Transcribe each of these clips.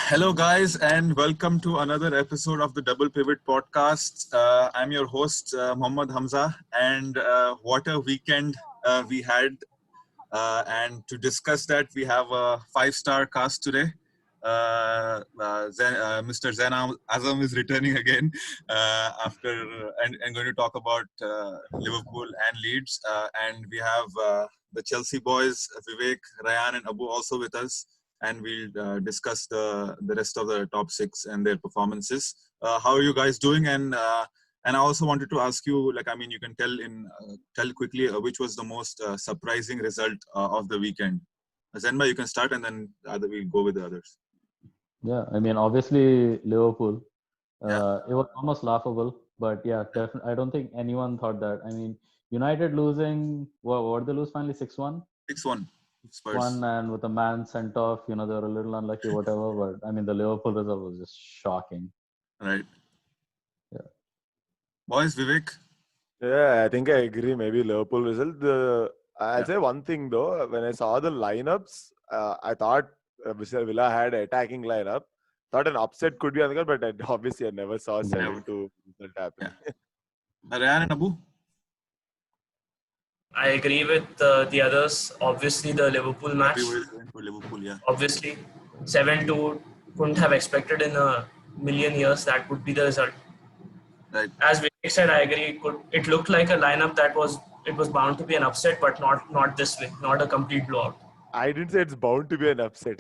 Hello, guys, and welcome to another episode of the Double Pivot podcast. I'm your host, Mohammad Hamza, and what a weekend we had. And to discuss that, we have a five-star cast today. Mr. Zain Azam is returning again and going to talk about Liverpool and Leeds. And we have the Chelsea boys, Vivek, Ryan, and Abu also with us. And we'll discuss the rest of the top six and their performances. How are you guys doing? And I also wanted to ask you, you can tell quickly which was the most surprising result of the weekend. Zenba, you can start, and then we'll go with the others. Yeah, obviously Liverpool. Yeah. It was almost laughable, but yeah, definitely. I don't think anyone thought that. United losing. What did they lose finally? 6-1. 6-1. Spurs. And with a man sent off, they were a little unlucky, whatever. But the Liverpool result was just shocking. Right. Yeah. Boys, Vivek. Yeah, I think I agree. Maybe Liverpool result. I'll say one thing though. When I saw the lineups, I thought Villa had an attacking lineup. Thought an upset could be on the card, but obviously I never saw 7-2 result happen. Yeah. Ryan and Abu. I agree with the others. Obviously, the Liverpool match. For Liverpool, yeah. Obviously, 7-2 couldn't have expected in a million years that would be the result. Right. As Vivek said, I agree. It looked like a lineup that was bound to be an upset, but not this way. Not a complete blowout. I didn't say it's bound to be an upset.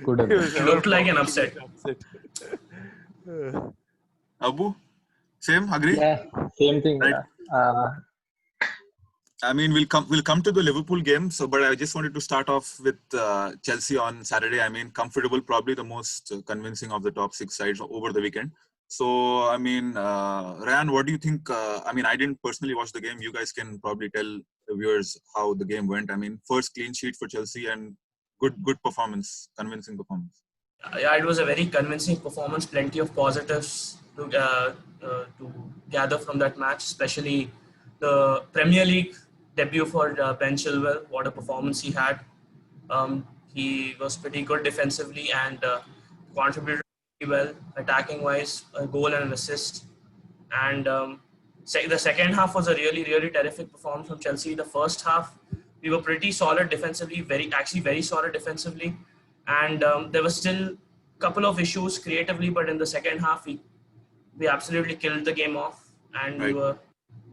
Could have. It looked like an upset. Abu, same, agree? Yeah, same thing. Right. We'll come to the Liverpool game. But I just wanted to start off with Chelsea on Saturday. Comfortable, probably the most convincing of the top six sides over the weekend. So, Ryan, what do you think? I didn't personally watch the game. You guys can probably tell the viewers how the game went. First clean sheet for Chelsea and good performance, convincing performance. Yeah, it was a very convincing performance. Plenty of positives to gather from that match, especially the Premier League debut for Ben Chilwell. What a performance he had. He was pretty good defensively and contributed well attacking wise, a goal and an assist. And the second half was a really terrific performance from Chelsea. The first half we were pretty solid defensively, very solid defensively, and there was still a couple of issues creatively, but in the second half we absolutely killed the game off, and right. we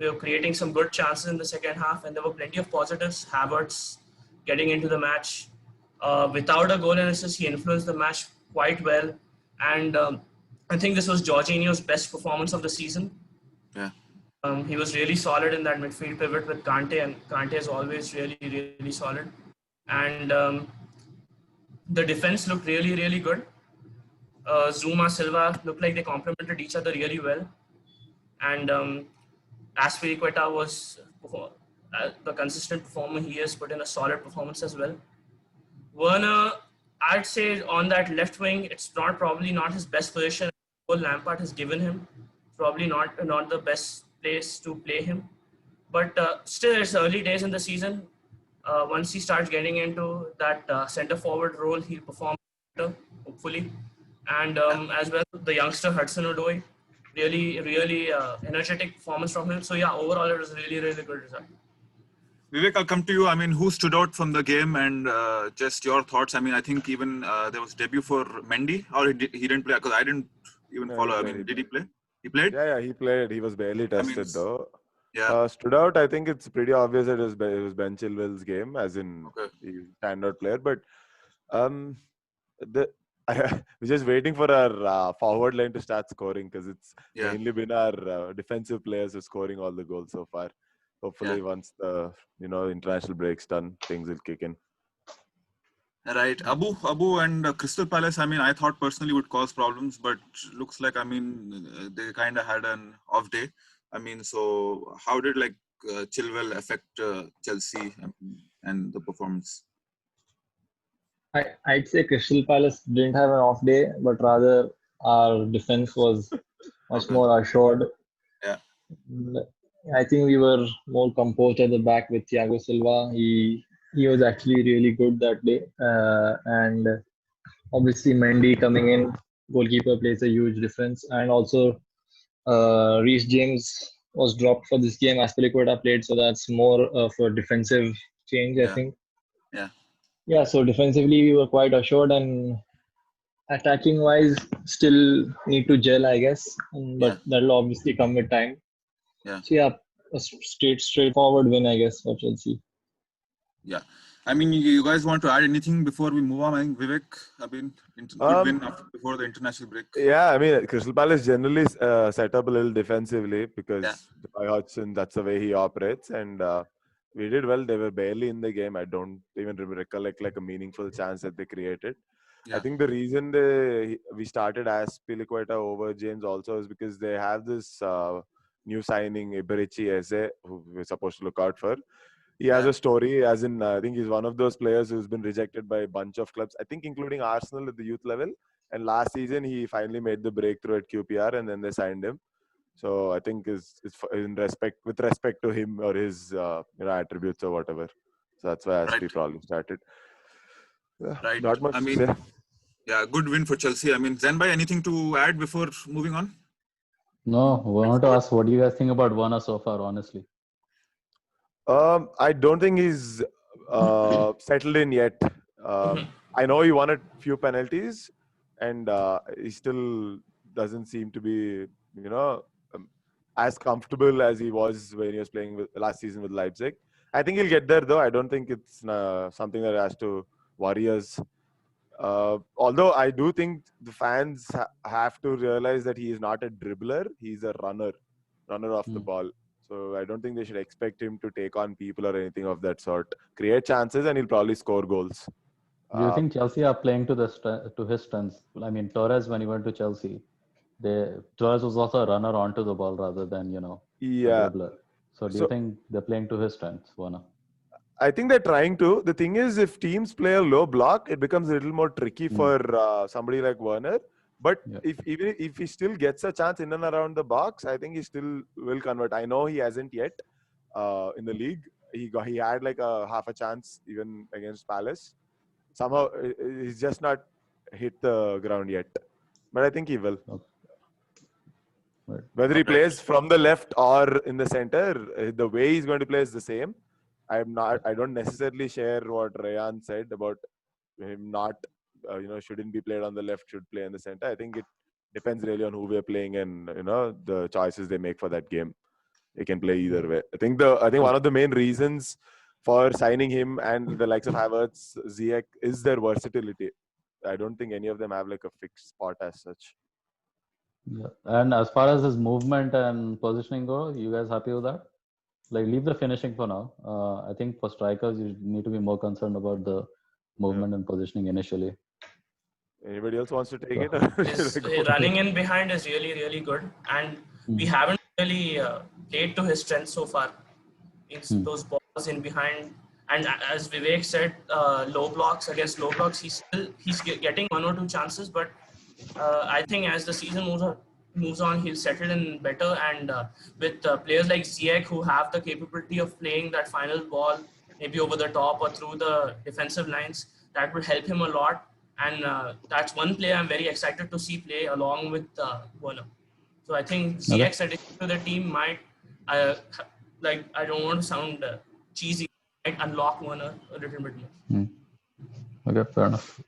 were creating some good chances in the second half, and there were plenty of positives. Havertz getting into the match without a goal and assist, he influenced the match quite well. And I think this was Jorginho's best performance of the season. Yeah. He was really solid in that midfield pivot with Kante, and Kante is always really solid. And the defense looked really good. Zuma, Silva looked like they complemented each other really well. And Aspilicueta was the consistent performer he is, put in a solid performance as well. Werner, I'd say on that left wing, it's probably not his best position. Lampard has given him probably not the best place to play him, but still it's early days in the season. Once he starts getting into that centre forward role, he'll perform better, hopefully. And as well, the youngster Hudson-Odoi, really energetic performance from him. So yeah, overall it was a really good result. Vivek, I'll come to you. Who stood out from the game and just your thoughts? I think even there was debut for Mendy, or he didn't play because I didn't even follow. Did he play? He played? Yeah, he played. He was barely tested though. Yeah. Stood out. I think it's pretty obvious that it was Ben Chilwell's game, as in he's a standout player. But we're just waiting for our forward line to start scoring because it's mainly been our defensive players who are scoring all the goals so far. Hopefully, once the international break's done, things will kick in. Right, Abu and Crystal Palace. I thought personally would cause problems, but looks like they kind of had an off day. So how did Chilwell affect Chelsea and the performance? I'd say Crystal Palace didn't have an off day, but rather our defense was much more assured. Yeah. I think we were more composed at the back with Thiago Silva. He was actually really good that day, and obviously Mendy coming in, goalkeeper plays a huge difference, and also Reece James was dropped for this game. Aspilicueta played, so that's more of a defensive change, I Yeah, think. yeah, Yeah, so defensively we were quite assured, and attacking wise, still need to gel, I guess. yeah, But that'll obviously come with time. yeah, So yeah, a straightforward win, I guess, for Chelsea. yeah. I mean, you guys want to add anything before we move on? I think Vivek, I mean, good win before the international break. Yeah, I mean, Crystal Palace generally set up a little defensively Yeah, because Roy Hodgson, that's the way he operates. And we did well. They were barely in the game. I don't even recollect like a meaningful chance that they created. I yeah, think the reason we started as Piliqueta over James also is because they have this new signing, Iberici Eze, who we're supposed to look out for. He has yeah. a story, as in, I think he's one of those players who's been rejected by a bunch of clubs, I think including Arsenal at the youth level. And last season, he finally made the breakthrough at QPR, and then they signed him. So I think is with respect to him or his attributes or whatever. So that's why Right, Aspi probably started. Yeah, right. not I much to say. mean, yeah, good win for Chelsea. I mean, Zenbai, anything to add before moving on? No, we want to ask what do you guys think about Werner so far, honestly? I don't think he's settled in yet. I know he won a few penalties, and he still doesn't seem to be, um, as comfortable as he was when he was playing with last season with Leipzig. I think he'll get there, though. I don't think it's something that has to worry us. Although I do think the fans have to realize that he is not a dribbler; he's a runner off the ball. So I don't think they should expect him to take on people or anything of that sort. Create chances, and he'll probably score goals. Do you think Chelsea are playing to to his strengths? I mean, Torres, when he went to Chelsea, Torres was also a runner onto the ball rather than a Yeah. dribbler. So do you So think they're playing to his strengths, Werner? I think they're trying to. The thing is, if teams play a low block, it becomes a little more tricky for somebody like Werner. But Yeah. even if he still gets a chance in and around the box, I think he still will convert. I know he hasn't yet in the league. He had like a half a chance even against Palace. Somehow he's just not hit the ground yet. But I think he will. Okay. Right. Whether he Okay. plays from the left or in the center, the way he's going to play is the same. I don't necessarily share what Rayan said about him not, shouldn't be played on the left, should play in the center. I think it depends really on who we're playing and the choices they make for that game. They can play either way. I think one of the main reasons for signing him and the likes of Havertz, Ziyech is their versatility. I don't think any of them have like a fixed spot as such. Yeah. And as far as his movement and positioning go, you guys happy with that? Like, leave the finishing for now. I think for strikers, you need to be more concerned about the movement and positioning initially. Anybody else wants to take it? His running in behind is really, really good. And we haven't really played to his strength so far. It's those balls in behind. And as Vivek said, low blocks, against low blocks, he's getting one or two chances. But I think as the season moves on, he'll settle in better. And with players like Ziyech, who have the capability of playing that final ball, maybe over the top or through the defensive lines, that will help him a lot. And that's one player I'm very excited to see play along with Werner. So I think Ziyech's addition to the team might, I don't want to sound cheesy, might unlock Werner a little bit more. Okay, fair enough.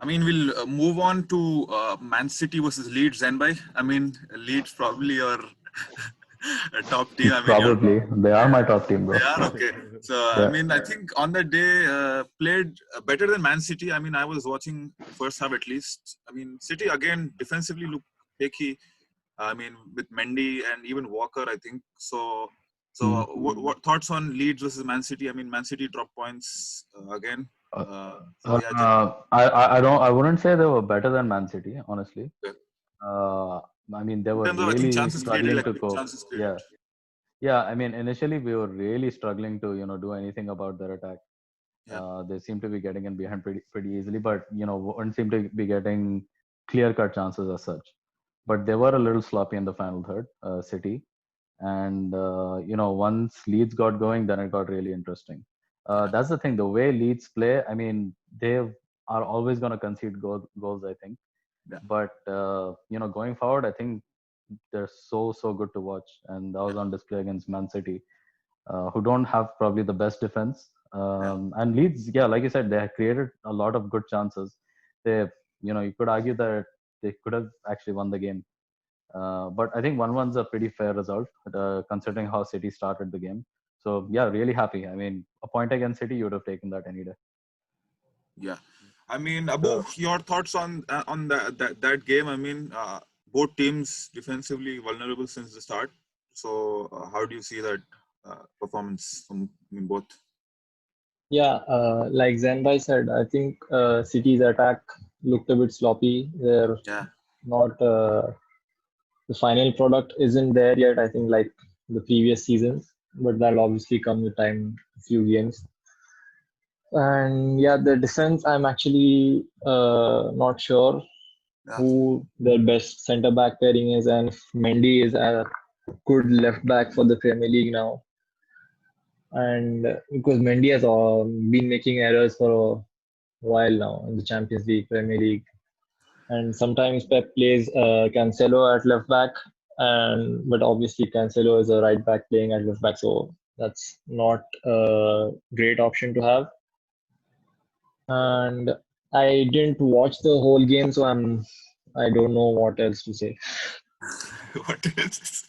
I mean, we'll move on to Man City versus Leeds, Zenbai. I mean, Leeds probably your top team. I mean, Probably. They are my top team, bro. they are okay. So, I mean, I think on that day played better than Man City. I mean, I was watching first half at least. I mean, City again defensively look shaky. I mean, with Mendy and even Walker, I think. So what thoughts on Leeds versus Man City? I mean, Man City dropped points again. I wouldn't say they were better than Man City, honestly. Okay. I mean, they were In terms of, I think, really chances created, struggling like to big cope. chances created. Yeah. I mean, initially we were really struggling to do anything about their attack. They seem to be getting in behind pretty easily, but wouldn't seem to be getting clear-cut chances as such. But they were a little sloppy in the final third, City. And once Leeds got going, then it got really interesting. That's the thing. The way Leeds play, I mean, they've are always going to concede goals, I think. Yeah. But going forward, I think they're so good to watch, and that was on display against Man City, who don't have probably the best defense. And Leeds, like you said, they have created a lot of good chances. They, you could argue that they could have actually won the game. But I think 1-1's a pretty fair result, considering how City started the game. So yeah, really happy. I mean, a point against City, you would have taken that any day. Yeah, I mean, Abu, your thoughts on that game? I mean, both teams defensively vulnerable since the start. So how do you see that performance from both? Yeah, like Zenbai said, I think City's attack looked a bit sloppy. They're not the final product isn't there yet. I think like the previous seasons, but that'll obviously come with time, a few games. And yeah, the defense, I'm actually not sure who their best centre back pairing is, and if Mendy is a good left back for the Premier League now. And because Mendy has been making errors for a while now in the Champions League, Premier League, and sometimes Pep plays Cancelo at left back, but obviously Cancelo is a right back playing at left back, so that's not a great option to have. And I didn't watch the whole game, so I don't know what else to say. What else?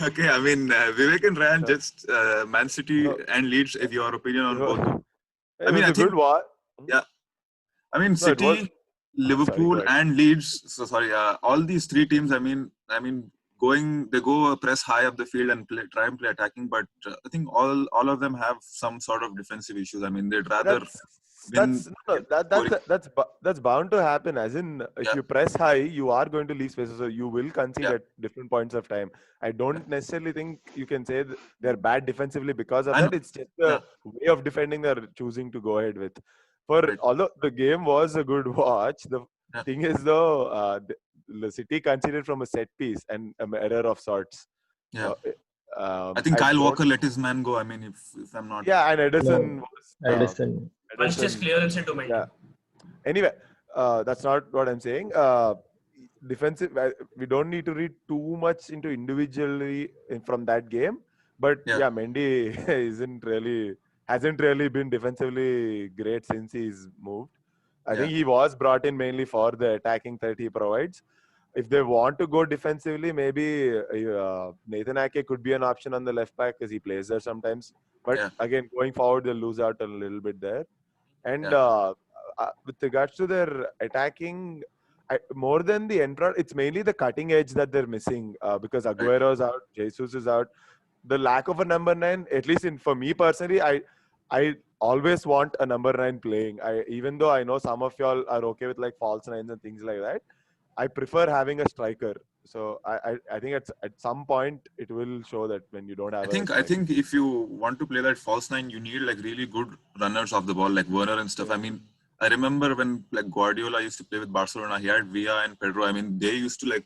Okay, I mean, Vivek and Ryan, just Man City and Leeds, if your opinion on both. I mean, I think, yeah. I mean, City, Liverpool, and Leeds. So sorry, all these three teams. I mean, they go press high up the field and try and play attacking, but I think all of them have some sort of defensive issues. I mean, they'd rather. That's bound to happen. As in, if you press high, you are going to leave spaces, so you will concede at different points of time. I don't necessarily think you can say they're bad defensively because of that. It's just the way of defending they're choosing to go ahead with. Although the game was a good watch, the thing is though, the City conceded from a set piece and an error of sorts. Yeah. I think Kyle Walker let his man go. I mean, if I'm not. Yeah, and Edison was just clearance into Mendy. Yeah. Anyway, that's not what I'm saying. Defensive, we don't need to read too much into individually from that game. But Mendy hasn't really been defensively great since he's moved. I think he was brought in mainly for the attacking threat he provides. If they want to go defensively, maybe Nathan Ake could be an option on the left back because he plays there sometimes. But again, going forward, they'll lose out a little bit there. And with regards to their attacking, more than the end product, it's mainly the cutting edge that they're missing because Aguero's out, Jesus is out. The lack of a number 9, at least for me personally, I always want a number 9 playing. Even though I know some of y'all are okay with like false 9s and things like that, I prefer having a striker. So I think at some point it will show that when you don't have. I think if you want to play that false 9, you need like really good runners off the ball, like Werner and stuff. I mean, I remember when like Guardiola used to play with Barcelona, he had Villa and Pedro. I mean, they used to like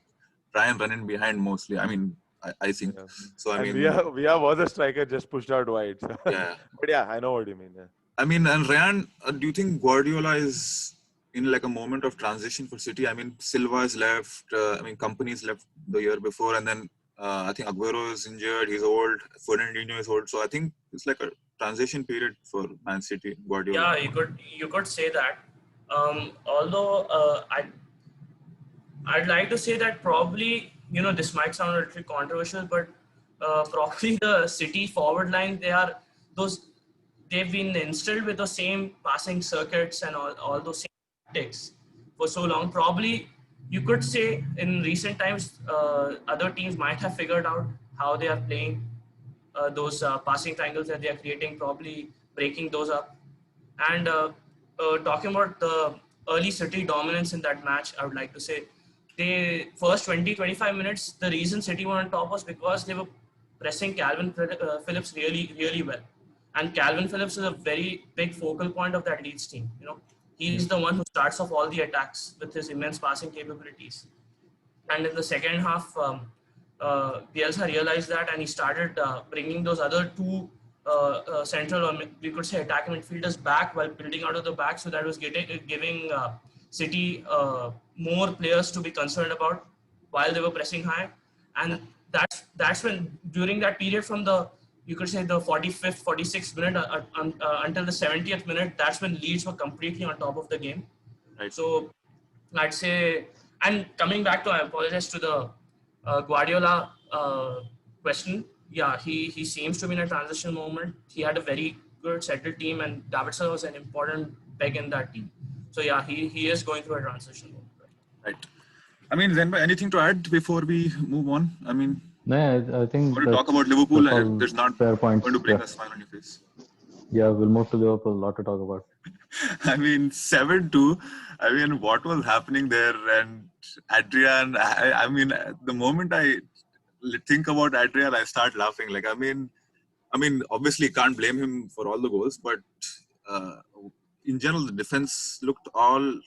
try and run in behind mostly. I mean, I think so. I mean, Villa was a striker just pushed out wide. So. Yeah, but I know what you mean. Yeah. I mean, and Ryan, do you think Guardiola is in like a moment of transition for City? I mean, Silva is left. I mean, Company's left the year before, and then I think Aguero is injured. He's old. Fernandinho is old. So I think it's like a transition period for Man City. Guardiola. Yeah, you could say that. Although I'd like to say that probably this might sound a little controversial, but probably the City forward line they've been instilled with the same passing circuits and all those same tactics for so long. Probably you could say in recent times other teams might have figured out how they are playing those passing triangles that they are creating, probably breaking those up. And talking about the early City dominance in that match, I would like to say the first 20-25 minutes, the reason City were on top was because they were pressing Calvin Phillips really, really well. And Calvin Phillips is a very big focal point of that Leeds team. He's the one who starts off all the attacks with his immense passing capabilities. And in the second half, Bielsa realized that, and he started bringing those other two central, or we could say attacking midfielders back while building out of the back. So that was giving City more players to be concerned about while they were pressing high. And that's when, during that period from the, you could say the 45th, 46th minute until the 70th minute, that's when Leeds were completely on top of the game. Right. So I'd say, and coming back to, I apologize to the Guardiola question. Yeah, he seems to be in a transition moment. He had a very good settled team, and Davidson was an important peg in that team. So yeah, he is going through a transition moment. Right. I mean, Zenbai, anything to add before we move on? I mean, no, I think want to talk about Liverpool. There's not fair points. going to bring a smile on your face. Yeah, we'll move to Liverpool. A lot to talk about. I mean, 7-2. I mean, what was happening there? And Adrian, I mean, the moment I think about Adrian, I start laughing. Like, I mean, obviously can't blame him for all the goals, but in general, the defense looked all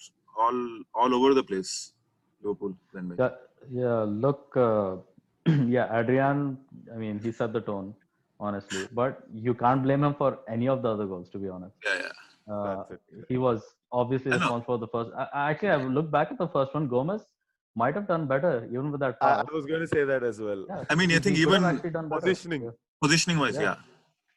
over the place. Liverpool. Yeah. Look, yeah, Adrian. I mean, he set the tone, honestly. But you can't blame him for any of the other goals, to be honest. Yeah. He was obviously responsible for the first. Actually, I look back at the first one. Gomez might have done better even with that foul. I was going to say that as well. Yeah, I mean, I think even positioning wise, yeah.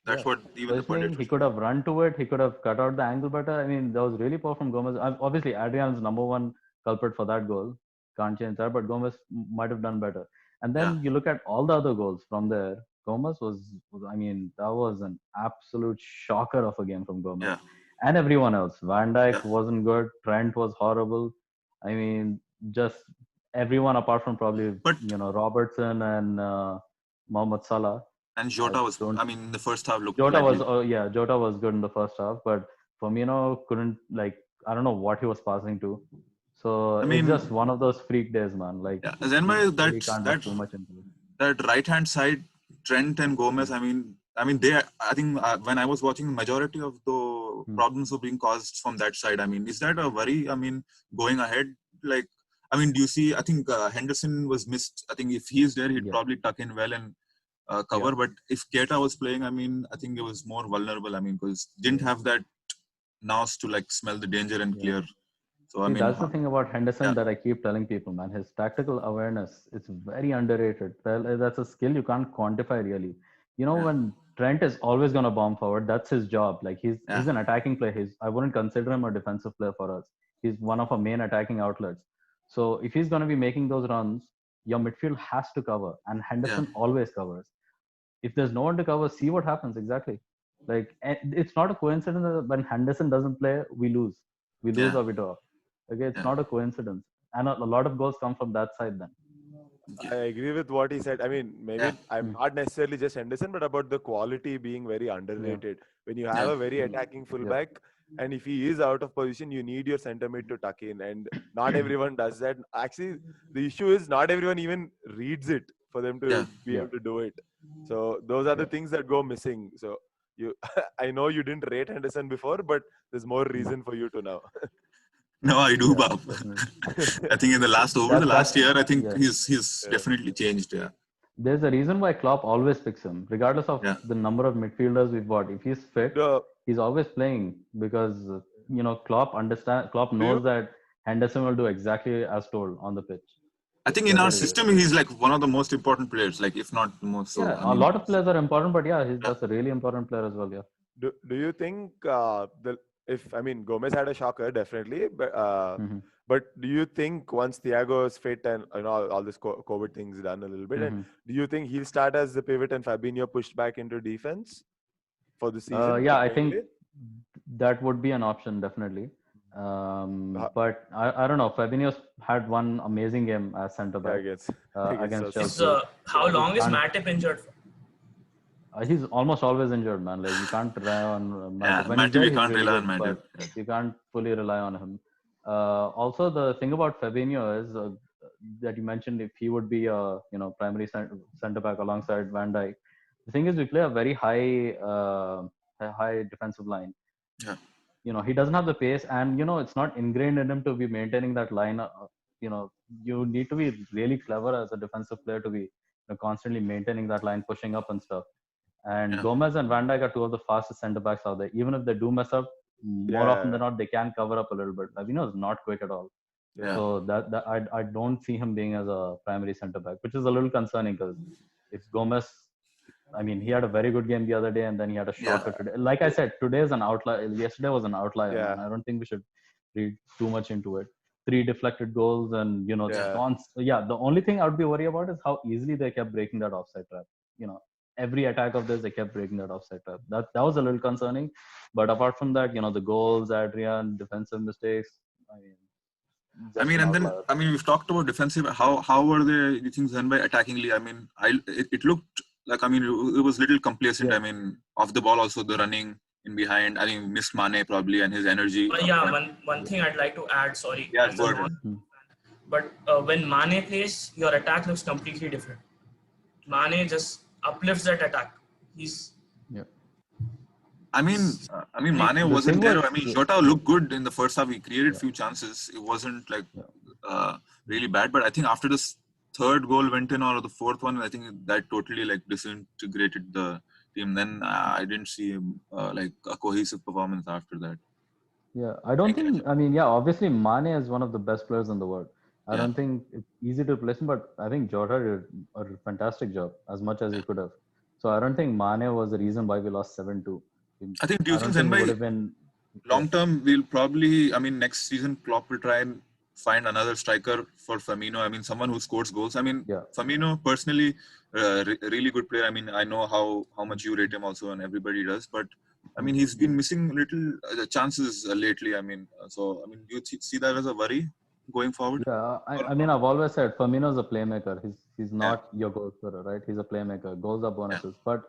That's what even the point. He could have run to it. He could have cut out the angle better. I mean, that was really poor from Gomez. Obviously, Adrian's number one culprit for that goal. Can't change that, but Gomez might have done better. And then you look at all the other goals from there. Gomez was, I mean, that was an absolute shocker of a game from Gomez. Yeah. And everyone else. Van Dijk wasn't good. Trent was horrible. I mean, just everyone apart from probably, Robertson and Mohamed Salah. And Jota was, I mean, in the first half looked Jota was good in the first half, but Firmino couldn't, I don't know what he was passing to. So I mean, it's just one of those freak days, man. Like, Zenbai, that right hand side, Trent and Gomez. I mean, they. I think when I was watching, majority of the problems were being caused from that side. I mean, is that a worry? I mean, going ahead, like, I mean, do you see? I think Henderson was missed. I think if he's there, he'd probably tuck in well and cover. But if Keita was playing, I mean, I think it was more vulnerable. I mean, because didn't have that nous to smell the danger and clear. So, I mean, that's the thing about Henderson that I keep telling people, man. His tactical awareness, it's very underrated. That's a skill you can't quantify really. When Trent is always going to bomb forward, that's his job. Like, he's an attacking player. I wouldn't consider him a defensive player for us. He's one of our main attacking outlets. So if he's going to be making those runs, your midfield has to cover, and Henderson always covers. If there's no one to cover, see what happens exactly. Like, it's not a coincidence that when Henderson doesn't play, we lose. We lose or we draw. Okay, it's not a coincidence. And a lot of goals come from that side then. I agree with what he said. I mean, maybe I'm not necessarily just Henderson, but about the quality being very underrated. When you have a very attacking fullback, and if he is out of position, you need your centre mid to tuck in. And not everyone does that. Actually, the issue is not everyone even reads it for them to be able to do it. So those are the things that go missing. So I know you didn't rate Henderson before, but there's more reason for you to now. No, I do, Bob. I think in the last year, I think he's definitely changed. Yeah. There's a reason why Klopp always picks him, regardless of the number of midfielders we've got. If he's fit, he's always playing because Klopp knows that Henderson will do exactly as told on the pitch. I think in our system, he's like one of the most important players, like if not the most. So, a lot of players are important, but that's a really important player as well. Yeah. Do you think Gomez had a shocker, definitely, but do you think once Thiago is fit and all this COVID things done a little bit, and do you think he'll start as the pivot and Fabinho pushed back into defense for the season? I think that would be an option, definitely. But I don't know. Fabinho's had one amazing game as centre back against Chelsea. How long is Matip injured for? He's almost always injured, man. Like, you can't rely on Matip. When Matip, you can't rely on Matip. You can't fully rely on him. Also, the thing about Fabinho is that you mentioned if he would be a primary centre back alongside Van Dijk. The thing is, we play a very high defensive line. Yeah. He doesn't have the pace, and it's not ingrained in him to be maintaining that line. You need to be really clever as a defensive player to be constantly maintaining that line, pushing up and stuff. And Gomez and Van Dijk are two of the fastest centre backs out there. Even if they do mess up, more often than not, they can cover up a little bit. Fabinho is not quick at all. So that I don't see him being as a primary centre back, which is a little concerning because if Gomez, I mean, he had a very good game the other day, and then he had a shocker today. Like I said, today is an outlier. Yesterday was an outlier, man. I don't think we should read too much into it. 3 deflected goals, and the only thing I would be worried about is how easily they kept breaking that offside trap. Every attack of this, they kept breaking that offside trap. That was a little concerning. But apart from that, the goals, Adrian, defensive mistakes. We've talked about defensive. How were the things done by attackingly? I mean, it looked like, it was little complacent. Yeah. I mean, off the ball also, the running in behind. I think missed Mane probably and his energy. One thing I'd like to add. Sorry. Yeah, go ahead. But when Mane plays, your attack looks completely different. Mane just uplifts that attack. Mane wasn't there. Jota looked good in the first half. He created few chances. It wasn't like really bad. But I think after this third goal went in, or the fourth one, I think that totally like disintegrated the team. Then I didn't see like a cohesive performance after that. Yeah, I don't think. Obviously Mane is one of the best players in the world. I don't think it's easy to replace him, but I think Jota did a fantastic job, as much as he could have. So I don't think Mane was the reason why we lost 7-2. I think, do you think Zenbai, long term, we'll probably, next season, Klopp will try and find another striker for Firmino. Someone who scores goals. Firmino, personally, really good player. I know how much you rate him also, and everybody does. But, he's been missing little chances lately. Do you see that as a worry going forward? Yeah, I've always said Firmino is a playmaker. He's not your goal scorer, right? He's a playmaker. Goals are bonuses. But,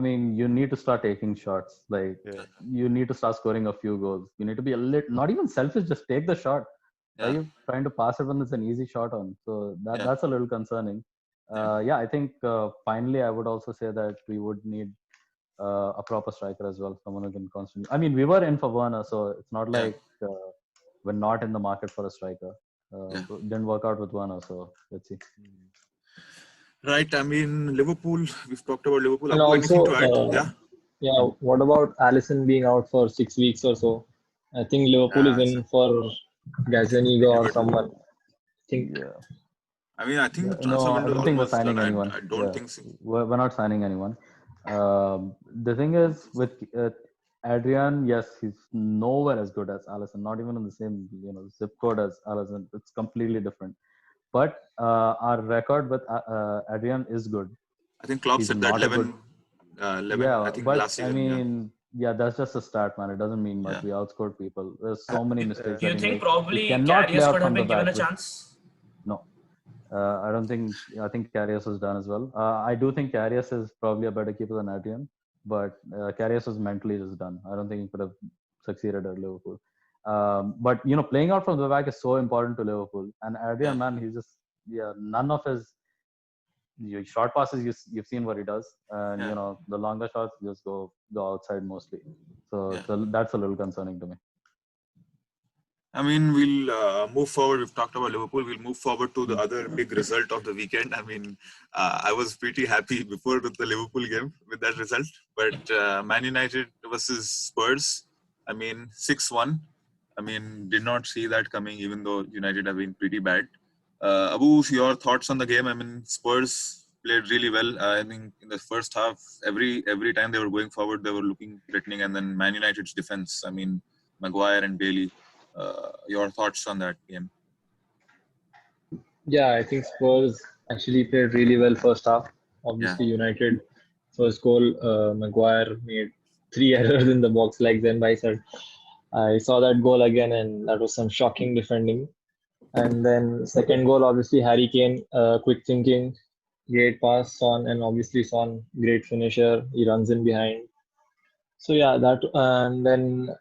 you need to start taking shots. You need to start scoring a few goals. You need to be not even selfish, just take the shot. Why are you trying to pass it when there's an easy shot on? So that's a little concerning. I think finally I would also say that we would need a proper striker as well. Someone who can constantly... we were in for Werner, so it's not like we're not in the market for a striker. Didn't work out with Werner, so let's see. Right, Liverpool, we've talked about Liverpool. And also, to add? What about Alisson being out for 6 weeks or so? I think Liverpool is in for Gazaniga or someone. I think the transfer no, I window don't think we're almost signing done. anyone. I don't think so. We're not signing anyone. The thing is, with Adrian, yes, he's nowhere as good as Alisson. Not even in the same zip code as Alisson. It's completely different. But our record with Adrian is good. I think Klopp said that 11. I think last season. That's just a stat, man. It doesn't mean much. We outscored people. There's so many mistakes. Do you think make. probably Karius could have been given a chance? No. I don't think. I think Karius was done as well. I do think Karius is probably a better keeper than Adrian, but Karius was mentally just done. I don't think he could have succeeded at Liverpool. But playing out from the back is so important to Liverpool. And Adrian, man, he's just none of his short passes. You've seen what he does, and the longer shots just go outside mostly. So that's a little concerning to me. We'll move forward. We've talked about Liverpool. We'll move forward to the other big result of the weekend. I was pretty happy before with the Liverpool game with that result. But Man United versus Spurs, 6-1. Did not see that coming, even though United have been pretty bad. Abu, your thoughts on the game? Spurs played really well. I think in the first half, every time they were going forward, they were looking threatening. And then Man United's defense, Maguire and Bailey. Your thoughts on that game? Yeah, I think Spurs actually played really well first half. Obviously, United first goal, Maguire made 3 errors in the box, like Zenbai said. I saw that goal again, and that was some shocking defending. And then second goal, obviously Harry Kane, quick thinking, great pass, Son, and obviously Son, great finisher. He runs in behind. So and then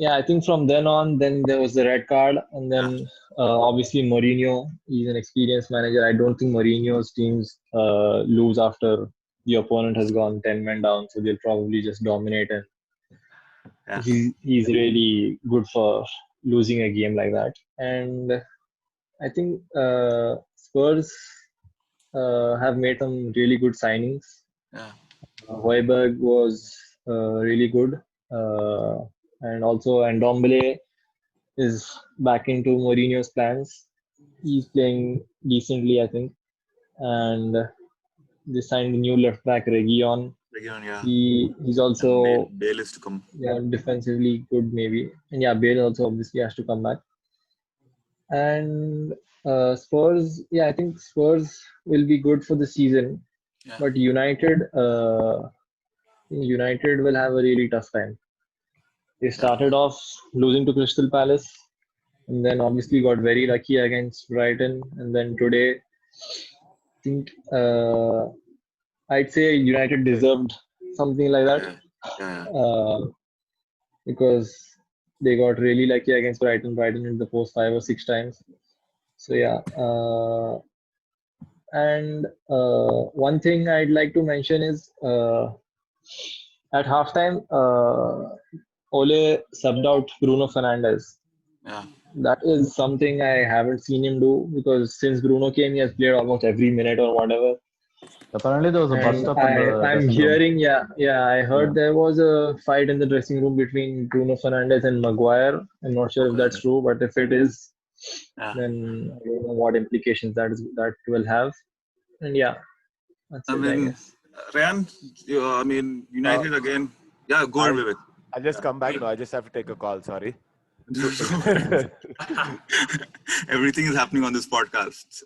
I think from then on, then there was the red card, and then obviously Mourinho, he's an experienced manager. I don't think Mourinho's teams lose after the opponent has gone 10 men down, so they'll probably just dominate, and he's really good for losing a game like that. And I think Spurs have made some really good signings. Højbjerg was really good, and also Ndombele is back into Mourinho's plans. He's playing decently, I think, and they signed a new left back, Reguilon. Yeah. He's also Bale is to come. defensively good maybe, and yeah, Bale also obviously has to come back. And Spurs, yeah, I think Spurs will be good for the season, Yeah. but United will have a really tough time. They started off losing to Crystal Palace, and then obviously got very lucky against Brighton, and then today, I think I'd say United deserved something like that. Because they got really lucky against Brighton. Brighton hit the post 5 or 6 times. So yeah, and one thing I'd like to mention is at halftime, Ole subbed out Bruno Fernandes. Yeah. That is something I haven't seen him do, because since Bruno came, he has played almost every minute or whatever. Apparently, there was a bust up in the I'm dressing hearing, room. I heard there was a fight in the dressing room between Bruno Fernandes and Maguire. I'm not sure if that's true, but if it is, then I don't know what implications that will have. And yeah, that's it, I guess. Ryan, United again. Yeah, go ahead, Vivek. I'll just come back. No, I just have to take a call. Sorry. Everything is happening on this podcast.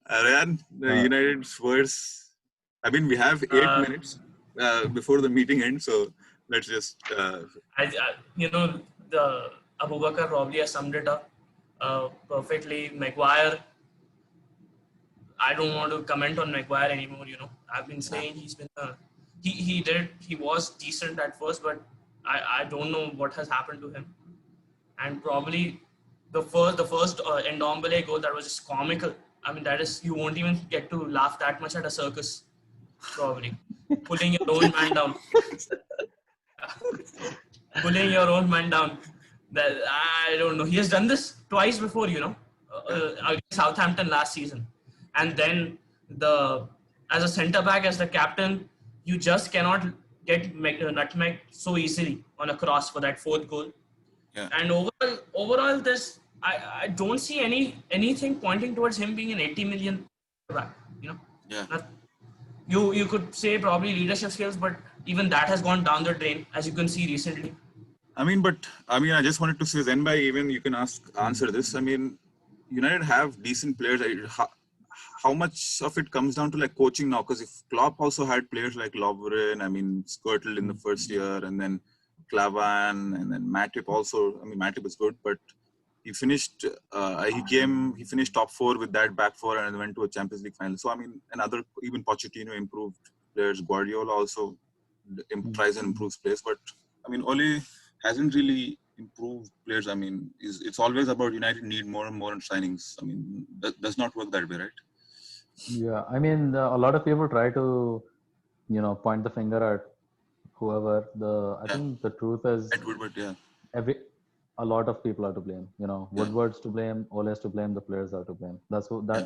Ryan, United Spurs. We have 8 minutes before the meeting ends, so let's just. The Abubakar probably has summed it up perfectly. Maguire. I don't want to comment on Maguire anymore. I've been saying he's been he was decent at first, but I don't know what has happened to him. And probably the first Ndombele goal, that was just comical. That is, you won't even get to laugh that much at a circus. Probably pulling your own man down. Pulling your own man down. That, I don't know. He has done this twice before, against Southampton last season. And then as a centre back, as the captain, you just cannot get nutmeg so easily on a cross for that fourth goal. Yeah. And overall, I don't see anything pointing towards him being an 80 million back. Yeah. You could say probably leadership skills, but even that has gone down the drain, as you can see recently. I just wanted to say, Zenbai, even you can answer this. United have decent players. How much of it comes down to like coaching now? Because if Klopp also had players like Lovren, Skirtle in the first year, and then Klavan, and then Matip also. Matip is good, but he finished. He finished top 4 with that back 4, and went to a Champions League final. So even Pochettino improved players. Guardiola also tries and improves players, but Ole hasn't really improved players. It's always about United need more and more signings. That does not work that way, right? Yeah, a lot of people try to, point the finger at whoever. I think the truth is, Woodward, yeah. A lot of people are to blame. Woodward's to blame, Ole's to blame, the players are to blame.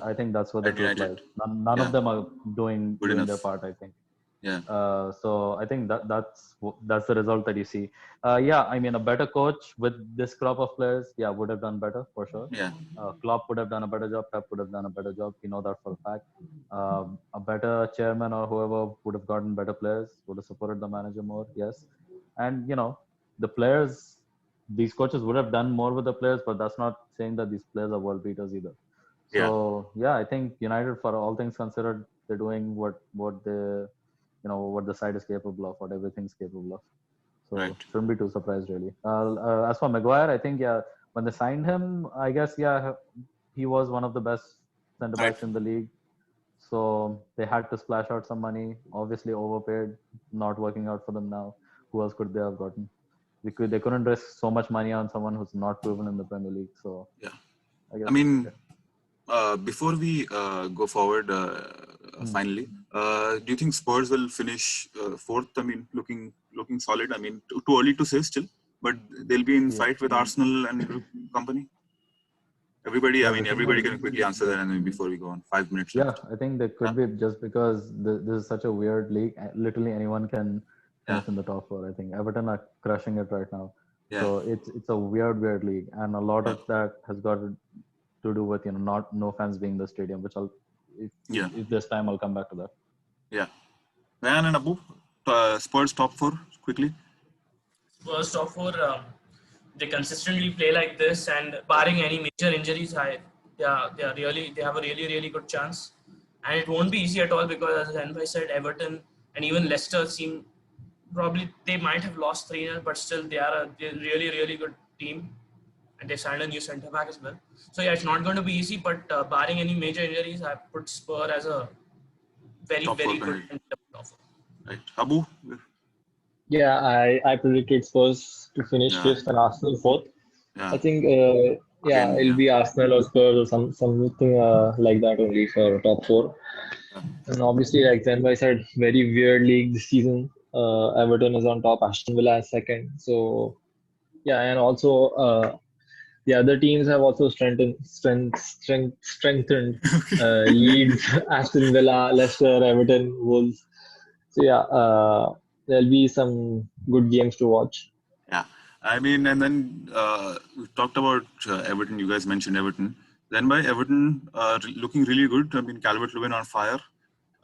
I think that's what the truth lies. None of them are doing their part, I think. Yeah. So I think that's the result that you see. A better coach with this crop of players, would have done better for sure. Yeah. Klopp would have done a better job. Pep would have done a better job. We know that for a fact. A better chairman or whoever would have gotten better players, would have supported the manager more. Yes, and the players, these coaches would have done more with the players, but that's not saying that these players are world beaters either. So I think United, for all things considered, they're doing what they. What the side is capable of, what everything's capable of. So shouldn't be too surprised really. As for Maguire, I think when they signed him, I guess he was one of the best centre backs in the league. So they had to splash out some money. Obviously overpaid, not working out for them now. Who else could they have gotten? They couldn't risk so much money on someone who's not proven in the Premier League. So I guess. Before we go forward, finally, do you think Spurs will finish 4th? Looking solid. Too early to say still, but they'll be in fight with Arsenal and company. Everybody, I mean, everybody can quickly answer that, and then before we go on, 5 minutes left. I think there could be, just because this is such a weird league. Literally anyone can finish in the top 4. I think Everton are crushing it right now. So it's a weird league, and a lot of that has got to do with no fans being in the stadium. Which if there's time, I'll come back to that. Yeah. Ryan and Abu, Spurs top 4 quickly. Spurs top 4. They consistently play like this, and barring any major injuries, they have a really good chance. And it won't be easy at all, because as Envy said, Everton and even Leicester seem probably they might have lost 3-0, but still they are a really good team, and they signed a new centre back as well. So it's not going to be easy, but barring any major injuries, I put Spurs as a very good team. Right, Abu. Yeah, I predicted Spurs to finish 5th and Arsenal 4th. I think it'll be Arsenal or Spurs or something like that only for top 4. And obviously, like Zenbai said, very weird league this season. Everton is on top, Aston Villa is second. So and also the other teams have also strengthened. Leeds, Aston Villa, Leicester, Everton, Wolves. So there'll be some good games to watch. Yeah, I mean, and then we talked about Everton. You guys mentioned Everton. Then by Everton looking really good. I mean, Calvert-Lewin on fire.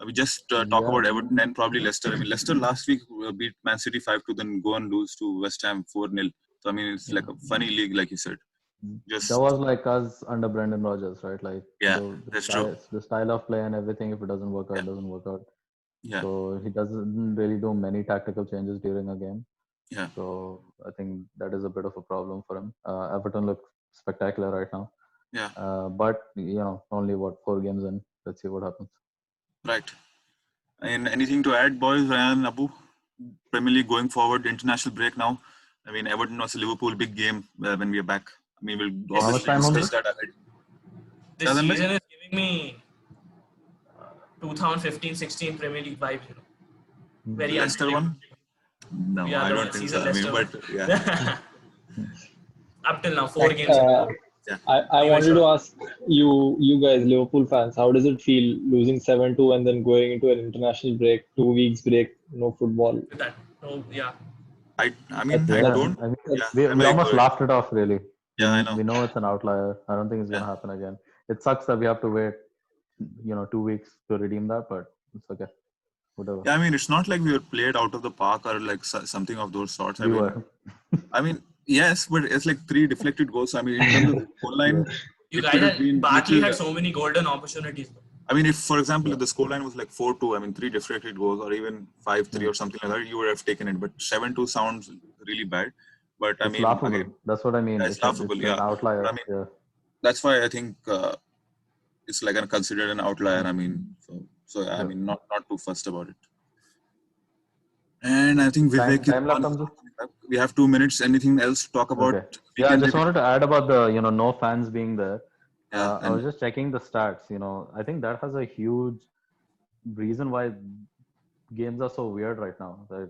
We just talk about Everton and probably Leicester. I mean, Leicester last week beat Man City 5-2, then go and lose to West Ham 4-0. So I mean, it's like a funny league, like you said. That was like us under Brendan Rodgers, right? Like that's true. The style of play and everything. If it doesn't work out, it doesn't work out. Yeah. So he doesn't really do many tactical changes during a game. Yeah. So I think that is a bit of a problem for him. Everton look spectacular right now. Yeah. But only 4 games in. Let's see what happens. Right. And anything to add, boys? Ryan, Abu, Premier League going forward, international break now. I mean, Everton versus Liverpool, big game when we are back. I mean, we'll obviously discuss that ahead. This season is giving me 2015-16 Premier League vibes. Very Leicester one? No, I don't think so. I mean, but up till now, 4 games. I wanted to ask you guys, Liverpool fans, how does it feel losing 7-2 and then going into an international break, 2 weeks break, no football? I mean, I don't. I mean, we almost laughed it off, really. Yeah, I know. We know it's an outlier. I don't think it's going to happen again. It sucks that we have to wait, 2 weeks to redeem that, but it's okay. Whatever. Yeah, I mean, it's not like we were played out of the park or like something of those sorts. I mean, yes, but it's like 3 deflected goals. I mean, in terms of the scoreline, you guys, Barkley had so many golden opportunities. I mean, if, for example, if the scoreline was like 4-2, I mean, 3 deflected goals or even 5-3 or something like that, you would have taken it. But 7-2 sounds really bad. But I mean, laughable. Again, that's what I mean. It's laughable, it's an outlier. I mean, that's why I think it's like considered an outlier. I mean, I mean, not too fussed about it. And I think Vivek we have 2 minutes. Anything else to talk about? Okay. I just wanted to add about the no fans being there. I was just checking the stats. I think that has a huge reason why games are so weird right now. That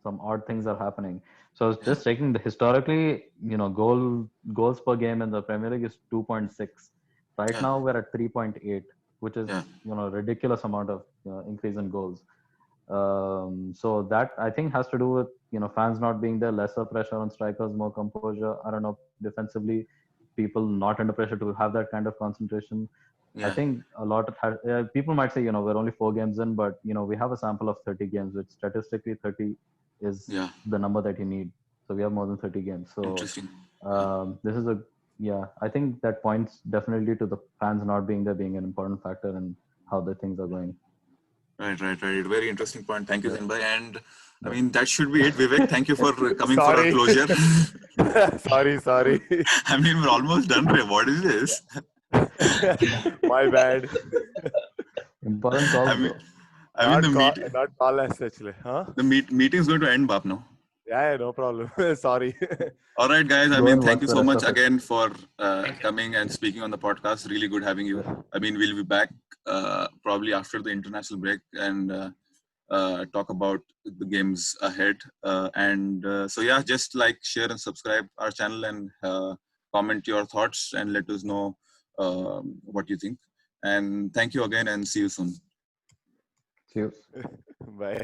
some odd things are happening. So I was just checking historically, goals per game in the Premier League is 2.6. Right now we're at 3.8, which is a ridiculous amount of increase in goals. So that I think has to do with fans not being there, lesser pressure on strikers, more composure. I don't know, defensively, people not under pressure to have that kind of concentration. I think a lot of people might say we're only 4 games in, but we have a sample of 30 games, which statistically 30 is the number that you need. So we have more than 30 games. So this is I think that points definitely to the fans not being there being an important factor in how the things are going. Right. Very interesting point. Thank you, Zenbai. And I mean, that should be it. Vivek, thank you for coming for a closure. Sorry. I mean, we're almost done. What is this? My bad. Important call. Not call as such. Huh? The meeting is going to end, Bap, now. Yeah, no problem. Sorry. All right, guys. I mean, thank you so much again for coming and speaking on the podcast. Really good having you. I mean, we'll be back probably after the international break and talk about the games ahead. So just like, share and subscribe our channel and comment your thoughts and let us know what you think. And thank you again, and see you soon. See you. Bye.